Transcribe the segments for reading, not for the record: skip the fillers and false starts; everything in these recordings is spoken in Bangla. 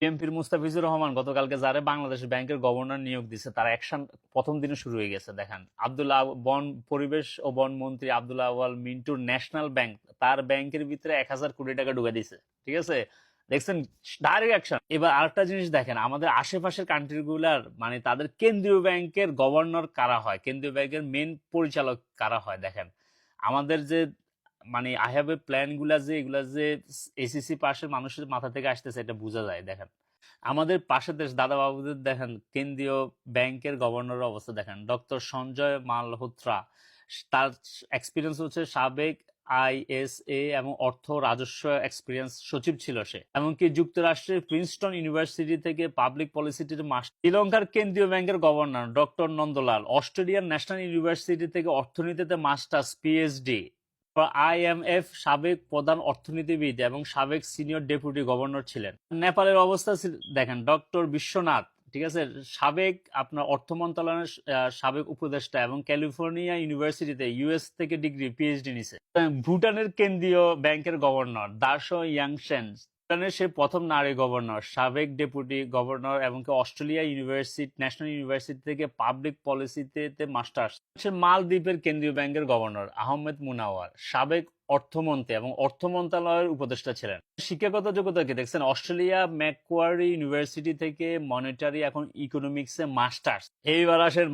বিএনপির মুস্তাফিজুর রহমান গতকালকে যারা বাংলাদেশ ব্যাংকের গভর্নর নিয়োগ দিছে তার অ্যাকশন প্রথম দিনে শুরু হয়ে গেছে। দেখেন, পরিবেশ ও বন মন্ত্রী আব্দুল্লাহ আওয়াল মিন্টুর ন্যাশনাল ব্যাংক, তার ব্যাংকের ভিতরে 1,000 কোটি টাকা ঢুকে দিছে। ঠিক আছে, দেখছেন, ডাইরেক্ট অ্যাকশন। এবার আরেকটা জিনিস দেখেন, আমাদের আশেপাশের কান্ট্রি গুলার মানে তাদের কেন্দ্রীয় ব্যাংকের গভর্নর কারা হয়, কেন্দ্রীয় ব্যাংকের মেন পরিচালক কারা হয়। দেখেন আমাদের যে মানে আই হ্যাভ এ প্ল্যান গুলা যে এগুলা যে এসিসি পাশের মানুষের মাথা থেকে আসতেছে এটা বোঝা যায়। দেখেন আমাদের পাশের দেশ দাদা বাবুদের দেখেন কেন্দ্রীয় ব্যাংকের গভর্নরের অবস্থা দেখেন, ডক্টর সঞ্জয় মালহোত্রা। তার এক্সপিরিয়েন্স হচ্ছে সাবেক আইএসএ এবং অর্থ রাজস্ব এক্সপিরিয়েন্স সচিব ছিল সে, এমনকি যুক্তরাষ্ট্রের প্রিন্সটন ইউনিভার্সিটি থেকে পাবলিক পলিসিটির মাস্টার। শ্রীলঙ্কার কেন্দ্রীয় ব্যাংকের গভর্নর ডক্টর নন্দলাল, অস্ট্রেলিয়ার ন্যাশনাল ইউনিভার্সিটি থেকে অর্থনীতিতে মাস্টার্স পিএইচডি। আইএমএফ সাবেক প্রধান অর্থনীতিবিদ এবং সাবেক সিনিয়র ডেপুটি গভর্নর ছিলেন। নেপালের অবস্থা দেখেন, ডক্টর বিশ্বনাথ, ঠিক আছে, সাবেক আপনার অর্থ মন্ত্রণালয়ের সাবেক উপদেষ্টা এবং ক্যালিফোর্নিয়া ইউনিভার্সিটিতে ইউএস থেকে ডিগ্রি পিএইচডি নিছে। ভুটানের কেন্দ্রীয় ব্যাংকের গভর্নর দাশো ইয়াংশেন, ভুটানের সে প্রথম নারী গভর্নর, সাবেক ডেপুটি গভর্নর এবং অস্ট্রেলিয়া ন্যাশনাল ইউনিভার্সিটি থেকে পাবলিক পলিসিতে মাস্টার্স। মালদ্বীপের কেন্দ্রীয় ব্যাংকের গভর্নর আহমেদ মুনাওয়ার, সাবেক অর্থমন্ত্রী এবং অর্থ মন্ত্রণালয়ের উপদেষ্টা ছিলেন। শিক্ষাগত যোগ্যতা কি দেখছেন, অস্ট্রেলিয়া ম্যাকোয়ারি ইউনিভার্সিটি থেকে মনিটারি এখন ইকোনমিক্সে মাস্টার্স। এইবার আসেন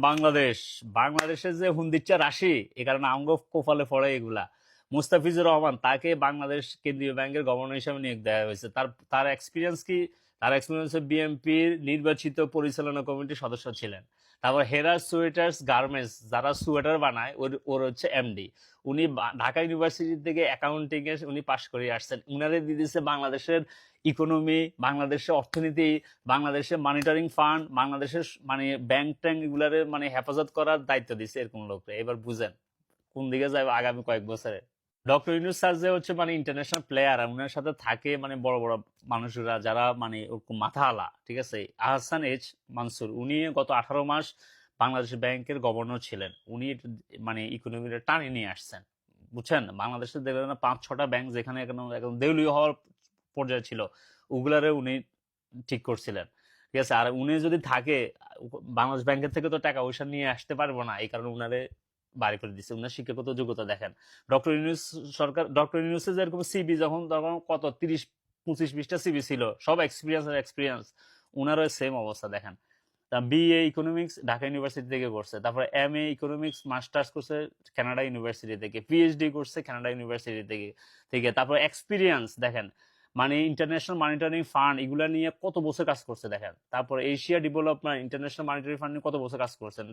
বাংলাদেশের যে হুন্দিচ্চা রাশি, এ কারণে আঙ্গ কোফালে পড়ে এগুলা। মুস্তাফিজুর রহমান, তাকে বাংলাদেশ কেন্দ্রীয় ব্যাংকের গভর্নর হিসেবে নিয়োগ দেওয়া হয়েছে। তার এক্সপিরিয়েন্স কি? তার এক্সপিরিয়েন্স বিএনপির নির্বাচিত পরিচালনা কমিটির সদস্য ছিলেন। তারপর হেরার সোয়েটার্স গার্মেন্টস, যারা সোয়েটার বানায় ওর হচ্ছে এমডি। উনি ঢাকা ইউনিভার্সিটি থেকে অ্যাকাউন্টিং এ উনি পাশ করে আসছেন। উনারে দিয়ে দিচ্ছে বাংলাদেশের ইকোনমি, বাংলাদেশের অর্থনীতি, বাংলাদেশের মনিটরিং ফান্ড, বাংলাদেশের মানে ব্যাংক ট্যাঙ্ক এগুলারে মানে হেফাজত করার দায়িত্ব দিচ্ছে এরকম লোককে। এবার বুঝেন কোন দিকে যাবে আগামী কয়েক বছরে। ডক্টর ইউনূস স্যার যে হচ্ছে মানে ইন্টারন্যাশনাল প্লেয়ার, উনার সাথে থাকে মানে বড় বড় মানুষরা যারা মানে ওরকম মাথা আলা। ঠিক আছে, আহসান এইচ মানসুর, উনি গত 18 মাস বাংলাদেশ ব্যাংকের গভর্নর ছিলেন। উনি মানে ইকোনমিটা টানে নিয়ে আসছেন। বুঝছেন, বাংলাদেশে দেখলেন না 5-6টা ব্যাংক যেখানে এখন দেউলিয়া হওয়ার পর্যায়ে ছিল, ওগুলারে উনি ঠিক করছিলেন। ঠিক আছে, আর উনি যদি থাকে বাংলাদেশ ব্যাংকের থেকে তো টাকা পয়সা নিয়ে আসতে পারবো না, এই কারণে উনারে বাড়ি করে দিচ্ছে। উনার শিক্ষাগত যোগ্যতা দেখেন, ডক্টর ইউনূসের যেরকম সিবি যখন তখন কত 30-25-20টা সিবি ছিল, সব এক্সপিরিয়েন্স। উনারও সেম অবস্থা দেখেন। বিএ ইকোনমিক্স ঢাকা ইউনিভার্সিটি থেকে করছে, তারপর এমএ ইকোনমিক্স মাস্টার্স করছে কানাডা ইউনিভার্সিটি থেকে, পিএইচডি করছে কানাডা ইউনিভার্সিটি থেকে। তারপর এক্সপিরিয়েন্স দেখেন, মানে ইন্টারন্যাশনাল মনিটরিং ফান্ড এগুলা নিয়ে কত বছর কাজ করছে দেখেন। তারপর Asia development international monitoring fund নিয়ে কত বছর কাজ করছেন।